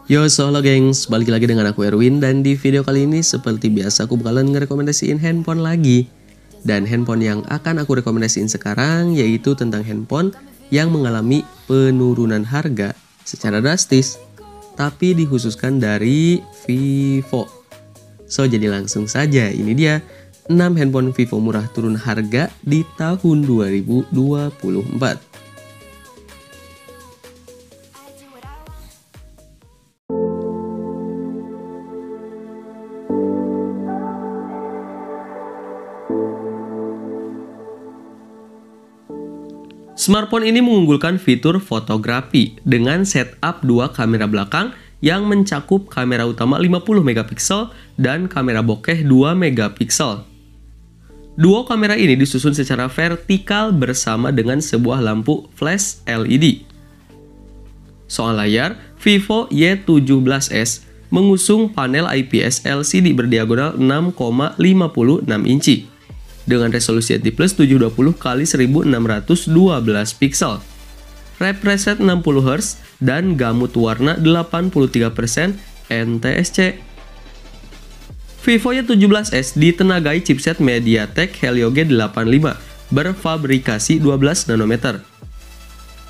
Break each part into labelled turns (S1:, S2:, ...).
S1: Yo, halo gengs, balik lagi dengan aku Erwin. Dan di video kali ini seperti biasa aku bakalan ngerekomendasiin handphone lagi. Dan handphone yang akan aku rekomendasiin sekarang yaitu tentang handphone yang mengalami penurunan harga secara drastis, tapi dikhususkan dari Vivo. So, jadi langsung saja, ini dia 6 handphone Vivo murah turun harga di tahun 2024. Smartphone ini mengunggulkan fitur fotografi dengan setup 2 kamera belakang yang mencakup kamera utama 50 megapiksel dan kamera bokeh 2 megapiksel. Dua kamera ini disusun secara vertikal bersama dengan sebuah lampu flash LED. Soal layar, Vivo Y17s mengusung panel IPS LCD berdiagonal 6,56 inci. Dengan resolusi HD+ 720 x 1612 piksel, refresh rate 60 Hz, dan gamut warna 83% NTSC. Vivo Y17s ditenagai chipset MediaTek Helio G85 berfabrikasi 12 nanometer.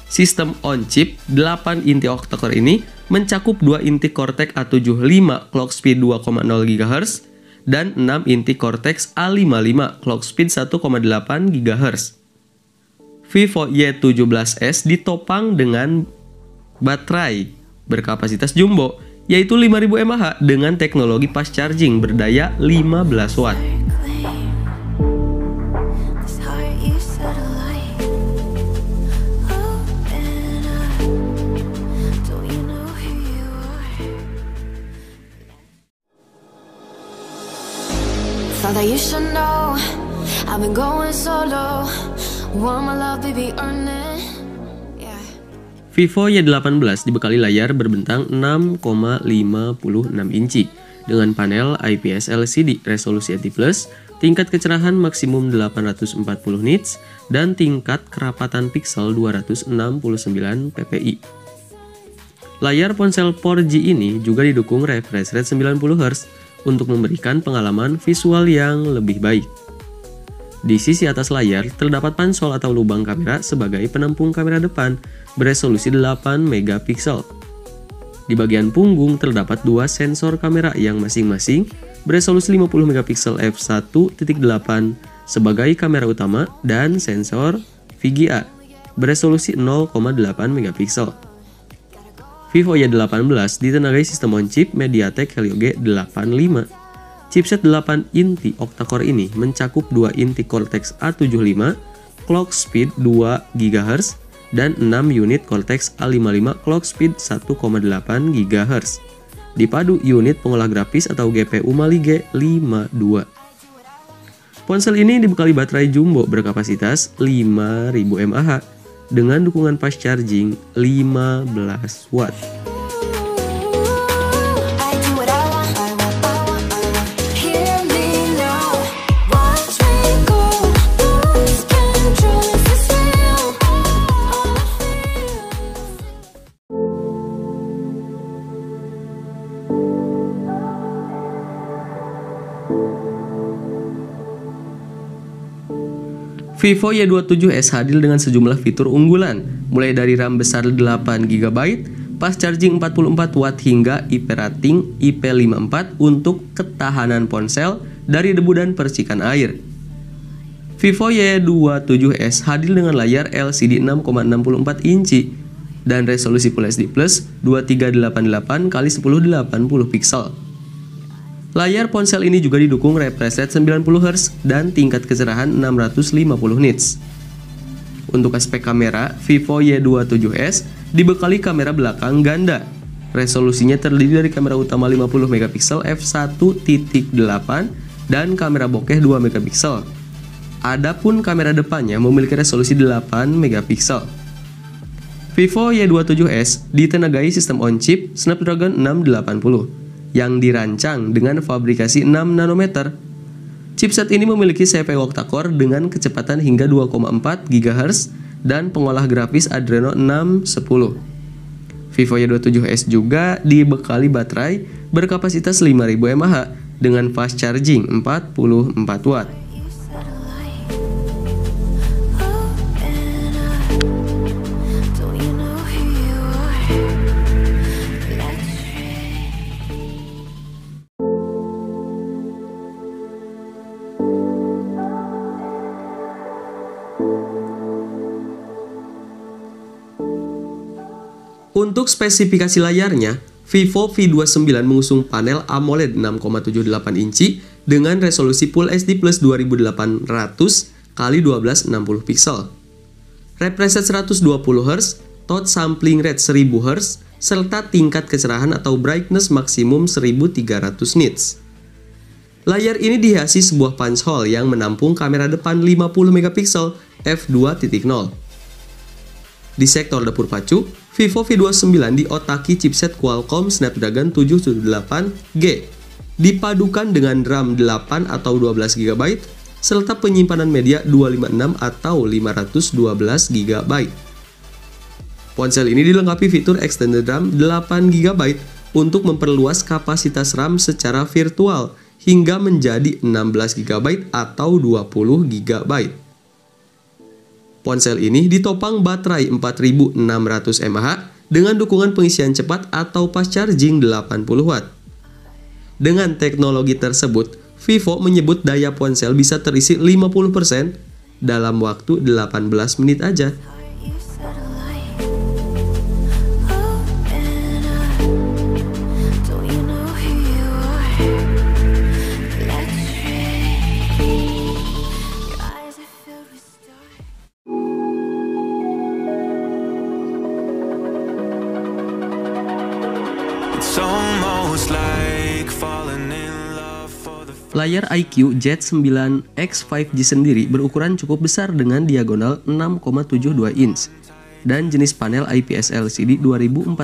S1: Sistem on-chip 8 inti octa-core ini mencakup 2 inti Cortex A75 clock speed 2,0 GHz dan 6 inti Cortex A55 clock speed 1,8 GHz. Vivo Y17s ditopang dengan baterai berkapasitas jumbo, yaitu 5000 mAh dengan teknologi fast charging berdaya 15 watt.
S2: That you should know, I've been going solo. Want my love, baby, earn it. Yeah.
S1: Vivo Y18 dibekali layar berbentang 6,56 inci dengan panel IPS LCD, resolusi HD+, tingkat kecerahan maksimum 840 nits, dan tingkat kerapatan piksel 269 ppi. Layar ponsel 4G ini juga didukung refresh rate 90 Hz untuk memberikan pengalaman visual yang lebih baik. Di sisi atas layar terdapat pansol atau lubang kamera sebagai penampung kamera depan beresolusi 8 megapiksel. Di bagian punggung terdapat 2 sensor kamera yang masing-masing beresolusi 50 megapiksel f1.8 sebagai kamera utama dan sensor VGA beresolusi 0,8 megapiksel. Vivo Y18 ditenagai sistem on-chip MediaTek Helio G85. Chipset 8 inti octa-core ini mencakup 2 inti Cortex A75 clock speed 2 GHz dan 6 unit Cortex A55 clock speed 1,8 GHz. Dipadu unit pengolah grafis atau GPU Mali G52. Ponsel ini dibekali baterai jumbo berkapasitas 5000 mAh dengan dukungan fast charging 15 watt. Vivo Y27s hadir dengan sejumlah fitur unggulan, mulai dari RAM besar 8GB, fast charging 44 watt hingga IP rating IP54 untuk ketahanan ponsel dari debu dan percikan air. Vivo Y27s hadir dengan layar LCD 6,64 inci dan resolusi Full HD+ 2388 x 1080 piksel. Layar ponsel ini juga didukung refresh rate 90 Hz dan tingkat kecerahan 650 nits. Untuk aspek kamera, Vivo Y27s dibekali kamera belakang ganda. Resolusinya terdiri dari kamera utama 50 megapiksel f1.8 dan kamera bokeh 2 megapiksel. Adapun kamera depannya memiliki resolusi 8 megapiksel. Vivo Y27s ditenagai sistem on-chip Snapdragon 680 yang dirancang dengan fabrikasi 6 nanometer. Chipset ini memiliki CPU octa-core dengan kecepatan hingga 2,4 GHz dan pengolah grafis Adreno 610. Vivo Y27s juga dibekali baterai berkapasitas 5000 mAh dengan fast charging 44 watt. Untuk spesifikasi layarnya, Vivo V29 mengusung panel AMOLED 6,78 inci dengan resolusi Full HD Plus 2800 x 1260 pixel. Refresh rate 120 Hz, touch sampling rate 1000 Hz, serta tingkat kecerahan atau brightness maksimum 1300 nits. Layar ini dihiasi sebuah punch hole yang menampung kamera depan 50 megapiksel f2.0. Di sektor dapur pacu, Vivo V29 diotaki chipset Qualcomm Snapdragon 778G, dipadukan dengan RAM 8 atau 12 GB, serta penyimpanan media 256 atau 512 GB. Ponsel ini dilengkapi fitur extended RAM 8 GB untuk memperluas kapasitas RAM secara virtual hingga menjadi 16 GB atau 20 GB. Ponsel ini ditopang baterai 4600 mAh dengan dukungan pengisian cepat atau fast charging 80 watt. Dengan teknologi tersebut, Vivo menyebut daya ponsel bisa terisi 50% dalam waktu 18 menit aja. Layar iQOO Z9X 5G sendiri berukuran cukup besar dengan diagonal 6,72 inch dan jenis panel IPS LCD 2408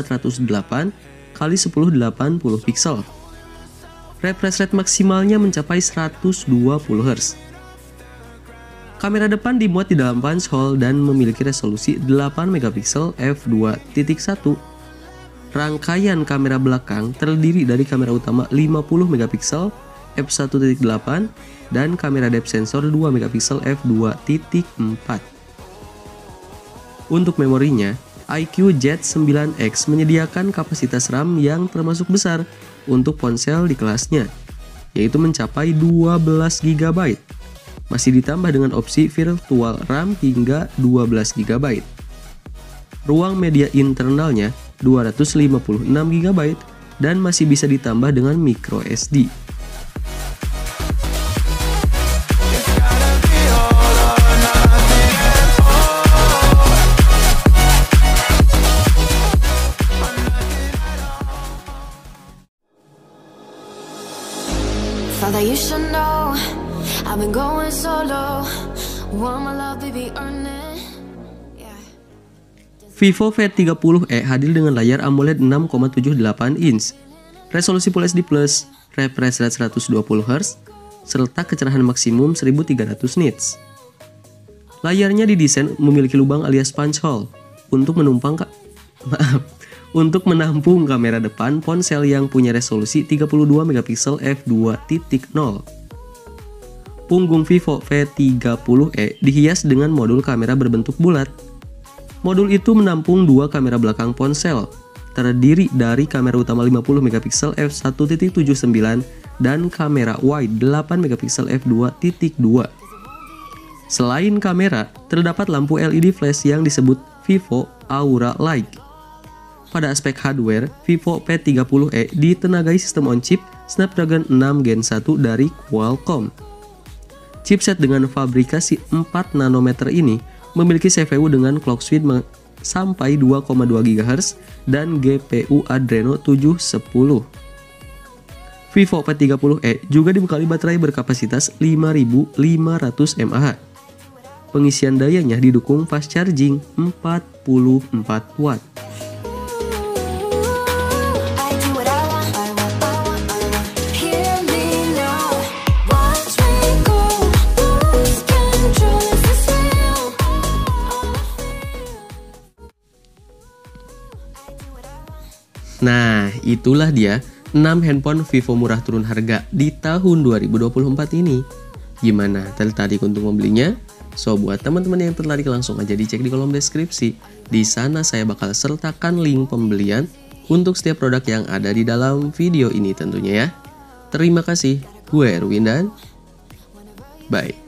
S1: x 1080 pixel. Refresh rate maksimalnya mencapai 120 Hz. Kamera depan dimuat di dalam punch hole dan memiliki resolusi 8 megapiksel f2.1. Rangkaian kamera belakang terdiri dari kamera utama 50 megapiksel f1.8 dan kamera depth sensor 2 megapiksel f2.4. Untuk memorinya, iQOO Z9X menyediakan kapasitas RAM yang termasuk besar untuk ponsel di kelasnya, yaitu mencapai 12 GB. Masih ditambah dengan opsi virtual RAM hingga 12 GB. Ruang media internalnya 256 GB dan masih bisa ditambah dengan micro SD.
S2: Thought that you should know I've been going solo. Want my love, baby, earn it. Yeah.
S1: Vivo V30e hadir dengan layar AMOLED 6,78 inch, resolusi Full HD+, refresh rate 120 Hz, serta kecerahan maksimum 1300 nits. Layarnya didesain memiliki lubang alias punch hole untuk untuk menampung kamera depan ponsel yang punya resolusi 32 megapiksel f2.0. Punggung Vivo V30e dihias dengan modul kamera berbentuk bulat. Modul itu menampung dua kamera belakang ponsel, terdiri dari kamera utama 50 megapiksel f1.79 dan kamera wide 8 megapiksel f2.2. Selain kamera, terdapat lampu LED flash yang disebut Vivo Aura Light. Pada aspek hardware, Vivo P30e ditenagai sistem on-chip Snapdragon 6 Gen 1 dari Qualcomm. Chipset dengan fabrikasi 4 nanometer ini memiliki CPU dengan clock speed sampai 2,2 GHz dan GPU Adreno 710. Vivo P30e juga dibekali baterai berkapasitas 5500 mAh. Pengisian dayanya didukung fast charging 44 watt. Nah, itulah dia 6 handphone Vivo murah turun harga di tahun 2024 ini. Gimana, tertarik untuk membelinya? So, buat teman-teman yang tertarik langsung aja dicek di kolom deskripsi. Di sana saya bakal sertakan link pembelian untuk setiap produk yang ada di dalam video ini tentunya ya. Terima kasih, gue Erwin dan bye.